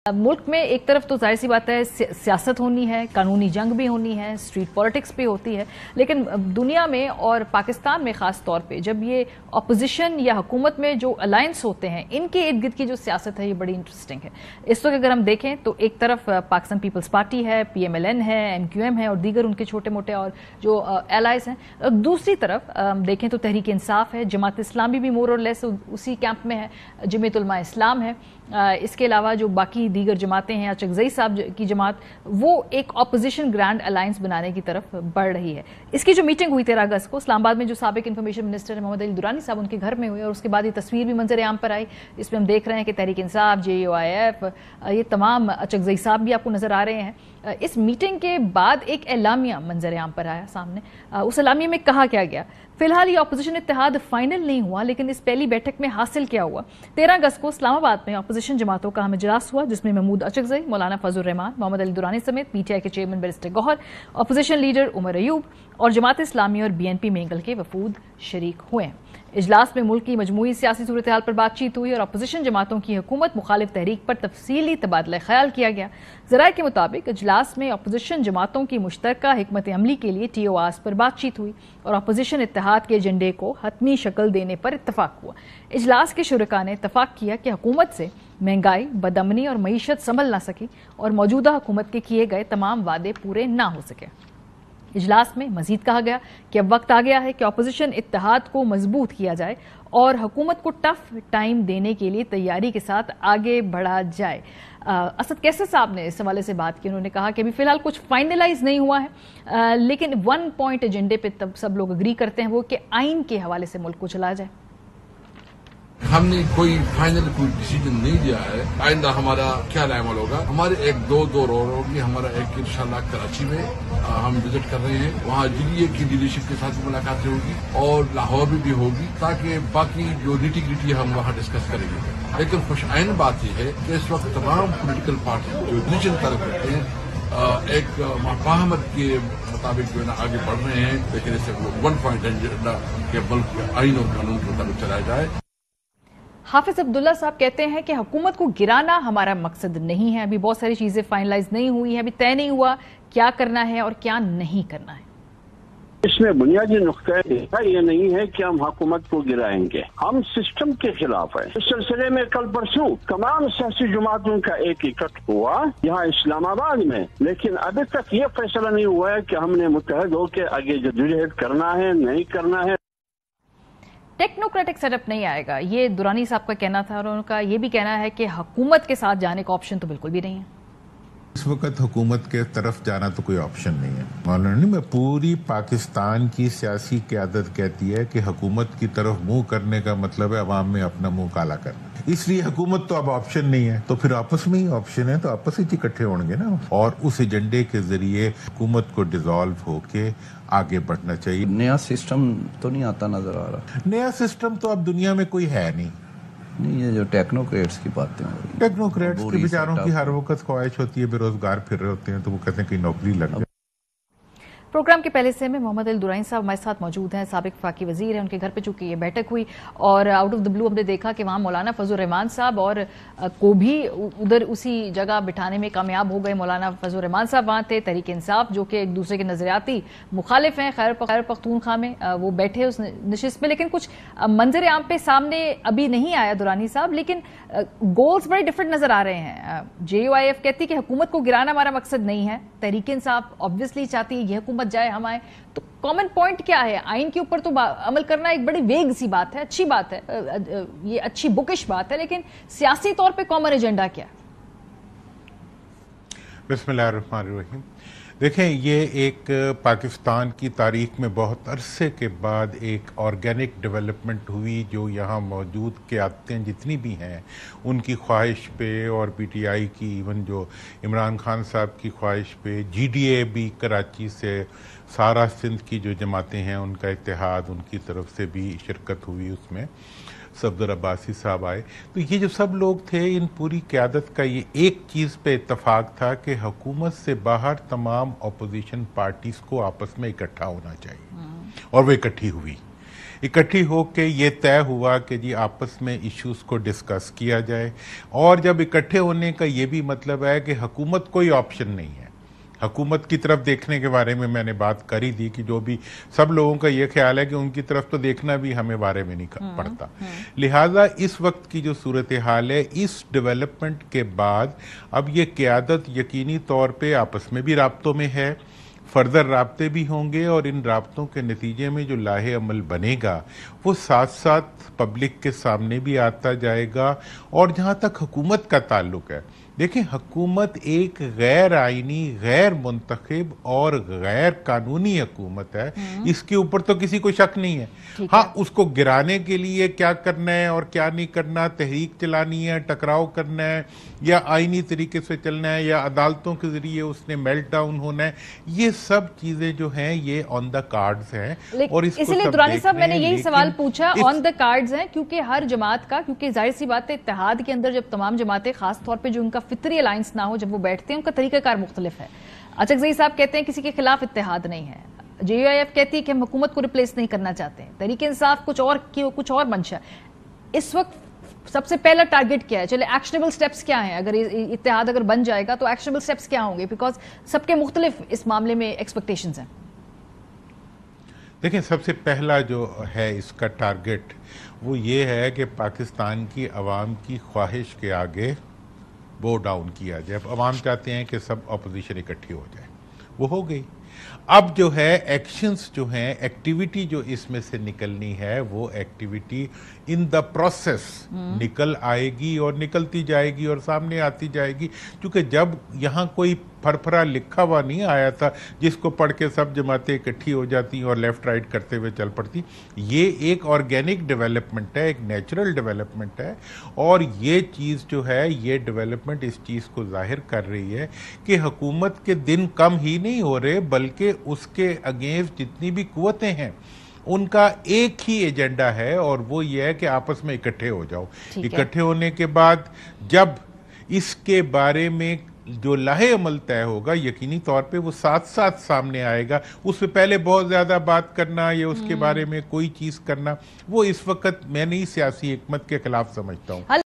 मुल्क में एक तरफ तो जाहिर सी बात है सियासत होनी है, कानूनी जंग भी होनी है, स्ट्रीट पॉलिटिक्स भी होती है, लेकिन दुनिया में और पाकिस्तान में ख़ास तौर पे जब ये अपोजिशन या हुकूमत में जो अलायंस होते हैं इनके इर्द गिर्द की जो सियासत है ये बड़ी इंटरेस्टिंग है। इस वक्त अगर हम देखें तो एक तरफ पाकिस्तान पीपल्स पार्टी है, PMLN है, MQM है और दीगर उनके छोटे मोटे और जो एलाइज हैं। दूसरी तरफ देखें तो तहरीक इंसाफ है, जमात इस्लामी भी मोर और लेस उसी कैंप में है, जमीयत उलमा इस्लाम है। इसके अलावा जो बाकी दीगर जमातें हैं, अचकजई साहब की जमात, वो एक अपोजिशन ग्रैंड अलायंस बनाने की तरफ बढ़ रही है। इसकी जो मीटिंग हुई 13 अगस्त को इस्लामाबाद में, जो साबिक इंफॉर्मेशन मिनिस्टर है मोहम्मद अली दुरानी साहब उनके घर में हुई, और उसके बाद ये तस्वीर भी मंजर आम पर आई। इसमें हम देख रहे हैं कि तहरीक इंसाफ, JUIF, ये तमाम अचकजई साहब भी आपको नजर आ रहे हैं। इस मीटिंग के बाद एक एलामिया मंजर आम पर आया सामने। उस एलामिया में कहा क्या गया? फिलहाल ये अपोजिशन इत्तेहाद फाइनल नहीं हुआ, लेकिन इस पहली बैठक में हासिल क्या हुआ? 13 अगस्त को इस्लामाबाद में अपोजिशन जमातों का हम इजलास हुआ, जिसमें महमूद अचकजई, मौलाना फजल रहमान, मोहम्मद अली दुरानी समेत PTI के chairman barrister Gohar, opposition leader Umar Ayub और जमात इस्लामी और BNP मेंगल के वफूद शरीक हुए हैं। इजलास में मुल्क की मजमूई सियासी सूरत हाल पर बातचीत हुई और अपोजिशन जमातों की हुकूमत मुखालिफ तहरीक पर तफसीली तबादला ख्याल किया गया। ज़राए के मुताबिक इजलास में अपोजिशन जमातों की मुश्तरका हिकमत अमली के लिए TORs पर बातचीत हुई और अपोजिशन इत्तेहाद के एजेंडे को हतमी शक्ल देने पर इत्तफाक हुआ। इजलास के शुरका ने इत्तफाक किया कि हुकूमत से महंगाई, बदअमनी और मईशत संभल ना सकी और मौजूदा हुकूमत के किए गए तमाम वादे पूरे ना हो सके। इजलास में मजीद कहा गया कि अब वक्त आ गया है कि अपोजिशन इत्तेहाद को मजबूत किया जाए और हुकूमत को टफ टाइम देने के लिए तैयारी के साथ आगे बढ़ा जाए। असद कैसर साहब ने इस हवाले से बात की। उन्होंने कहा कि अभी फिलहाल कुछ फाइनलाइज नहीं हुआ है, लेकिन 1 पॉइंट एजेंडे पे तब सब लोग अग्री करते हैं, वो कि आइन के हवाले से मुल्क को चला जाए। हमने कोई फाइनल कोई डिसीजन नहीं दिया है। आइंदा हमारा क्या अमल होगा, हमारे एक दो रोड होगी। हमारा एक इंशाल्लाह कराची में हम विजिट कर रहे हैं, वहाँ GDA की लीडरशिप के साथ मुलाकात होगी और लाहौर में भी होगी, ताकि बाकी जो निटी ग्रिटी हम वहाँ डिस्कस करेंगे। लेकिन खुशआइन बात यह है कि इस वक्त तमाम पोलिटिकल पार्टी जो डिसीजन कर रहे हैं एक मफाहमत के मुताबिक जो है ना आगे बढ़ रहे हैं, लेकिन इसे 1 पॉइंट एजेंडा के मुल्क के आइन और कानून के मुताबिक चलाया जाए। हाफिज अब्दुल्ला साहब कहते हैं कि हुकूमत को गिराना हमारा मकसद नहीं है। अभी बहुत सारी चीजें फाइनलाइज नहीं हुई हैं, अभी तय नहीं हुआ क्या करना है और क्या नहीं करना है। इसमें बुनियादी नुक्ता ये नहीं है कि हम हुकूमत को गिराएंगे, हम सिस्टम के खिलाफ है। इस सिलसिले में कल परसों तमाम सियासी जमातों का एक इकट्ठ हुआ यहाँ इस्लामाबाद में, लेकिन अभी तक ये फैसला नहीं हुआ है कि हमने मुत्तहद होकर आगे जदोजहद करना है नहीं करना है। टेक्नोक्रेटिक सेटअप नहीं आएगा, ये दुरानी साहब का कहना था, और उनका ये भी कहना है कि हुकूमत के साथ जाने का ऑप्शन तो बिल्कुल भी नहीं है। इस वक्त हुकूमत के तरफ जाना तो कोई ऑप्शन नहीं है। मौलाना में पूरी पाकिस्तान की सियासी क़यादत कहती है कि हुकूमत की तरफ मुंह करने का मतलब है अवाम में अपना मुंह काला करना। इसलिए हुकूमत तो अब ऑप्शन नहीं है, तो फिर आपस में ही ऑप्शन है, तो आपस में इकट्ठे होंगे ना, और उस एजेंडे के जरिए हुकूमत को डिसॉल्व होके आगे बढ़ना चाहिए। नया सिस्टम तो नहीं आता नजर आ रहा। नया सिस्टम तो अब दुनिया में कोई है नहीं। ये जो टेक्नोक्रेट्स की बातें हो रही, टेक्नोक्रेट्स के बेचारों की हर वक्त ख्वाहिश होती है, बेरोजगार फिर रहे होते हैं, तो वो कहते हैं कि नौकरी लग जाए। प्रोग्राम के पहले से में मोहम्मद अली दुरानी साहब हमारे साथ मौजूद हैं, साबिक वफाकी वजीर हैं। उनके घर पे चूंकि ये बैठक हुई और आउट ऑफ द ब्लू हमने देखा कि वहाँ मौलाना फजल रहमान साहब और को भी उधर उसी जगह बिठाने में कामयाब हो गए। मौलाना फजल रहमान साहब वहाँ थे, तहरीक इंसाफ जो कि एक दूसरे के नजरियाती मुखालिफ हैं, खैबर पख्तूनख्वा में वो बैठे उस नशिस्त में। लेकिन कुछ मंजर आम पे सामने अभी नहीं आया दुरानी साहब, लेकिन गोल्स बड़े डिफरेंट नजर आ रहे हैं। JUIF कहती कि हुकूमत को गिराना हमारा मकसद नहीं है, तहरीक इंसाफ ऑब्वियसली चाहती है ये हुकूमत जाए हम आए, तो कॉमन पॉइंट क्या है? आइन के ऊपर तो अमल करना एक बड़ी वेग सी बात है, अच्छी बात है, ये अच्छी बुकिश बात है, लेकिन सियासी तौर पे कॉमन एजेंडा क्या है? बिस्मिल्लाहिर्रहमानिर्रहीम। देखें, ये एक पाकिस्तान की तारीख में बहुत अरसे के बाद एक ऑर्गेनिक डेवलपमेंट हुई, जो यहाँ मौजूद क़यादतें जितनी भी हैं उनकी ख्वाहिश पे, और PTI की इवन जो इमरान खान साहब की ख्वाहिश पे, GDA भी कराची से, सारा सिंध की जो जमातें हैं उनका इत्तेहाद, उनकी तरफ से भी शिरकत हुई उसमें, सफदर अब्बासी साहब आए। तो ये जो सब लोग थे, इन पूरी क़यादत का ये एक चीज़ पे इत्तफाक था कि हुकूमत से बाहर तमाम अपोजिशन पार्टीज़ को आपस में इकट्ठा होना चाहिए, और वो इकट्ठी हुई। इकट्ठी होके ये तय हुआ कि जी आपस में इश्यूज को डिस्कस किया जाए। और जब इकट्ठे होने का ये भी मतलब है कि हुकूमत कोई ऑप्शन नहीं है। हुकूमत की तरफ देखने के बारे में मैंने बात करी थी कि जो भी सब लोगों का ये ख्याल है कि उनकी तरफ तो देखना भी हमें बारे में नहीं पड़ता। लिहाजा इस वक्त की जो सूरत हाल है, इस डेवलपमेंट के बाद अब ये क़यादत यकीनी तौर पे आपस में भी राब्तों में है, फर्दर राब्ते भी होंगे और इन राब्तों के नतीजे में जो लाहे अमल बनेगा वो साथ साथ पब्लिक के सामने भी आता जाएगा। और जहाँ तक हुकूमत का ताल्लुक है, देखिए हुकूमत एक गैर आइनी, गैर मुंतखब और गैर कानूनी हुकूमत है, इसके ऊपर तो किसी को शक नहीं है। हाँ, उसको गिराने के लिए क्या करना है और क्या नहीं करना, तहरीक चलानी है, टकराव करना है, या आइनी तरीके से चलना है, या अदालतों के जरिए उसने मेल्ट डाउन होना है, ये सब चीजें जो हैं ये ऑन द कार्ड्स हैं। और इसीलिए दुरानी साहब मैंने यही सवाल पूछा, ऑन द कार्ड्स हैं, क्योंकि हर जमात का, क्योंकि जाहिर सी बात है इत्तेहाद के अंदर जब तमाम जमातें खास तौर पे जो उनका फितरी अलायंस ना हो, जब वो बैठते हैं उनका तरीकाकार मुख्तलिफ है। अचकज़ई साहब कहते हैं किसी के खिलाफ इत्तेहाद नहीं है, JUIF कहती है कि हम हुकूमत को रिप्लेस नहीं करना चाहते हैं, तहरीक इंसाफ कुछ और मंशा। इस वक्त सबसे पहला टारगेट क्या है? चले एक्शनेबल स्टेप्स क्या हैं? अगर इत्तेहाद अगर बन जाएगा तो एक्शनेबल स्टेप्स क्या होंगे? बिकॉज सबके मुख्तलिफ इस मामले में एक्सपेक्टेशंस हैं। देखिए, सबसे पहला जो है इसका टारगेट वो ये है कि पाकिस्तान की अवाम की ख्वाहिश के आगे वो डाउन किया जाए। अब अवाम चाहते हैं कि सब अपोजिशन इकट्ठी हो जाए, वो हो गई। अब जो है एक्शंस जो हैं, एक्टिविटी जो इसमें से निकलनी है, वो एक्टिविटी इन द प्रोसेस निकल आएगी और निकलती जाएगी और सामने आती जाएगी। क्योंकि जब यहाँ कोई फरफरा लिखा हुआ नहीं आया था जिसको पढ़ के सब जमातें इकट्ठी हो जाती और लेफ्ट राइट करते हुए चल पड़ती। ये एक ऑर्गेनिक डेवलपमेंट है, एक नेचुरल डेवलपमेंट है, और ये चीज़ जो है, ये डेवलपमेंट इस चीज़ को जाहिर कर रही है कि हुकूमत के दिन कम ही नहीं हो रहे, बल्कि उसके अगेंस्ट जितनी भी कुव्वतें हैं उनका एक ही एजेंडा है, और वो ये है कि आपस में इकट्ठे हो जाओ। इकट्ठे होने के बाद जब इसके बारे में जो लाहे अमल तय होगा, यकीनी तौर पे वो साथ साथ सामने आएगा। उससे पहले बहुत ज़्यादा बात करना या उसके बारे में कोई चीज़ करना, वो इस वक्त मैं नहीं सियासी हिकमत के खिलाफ समझता हूँ।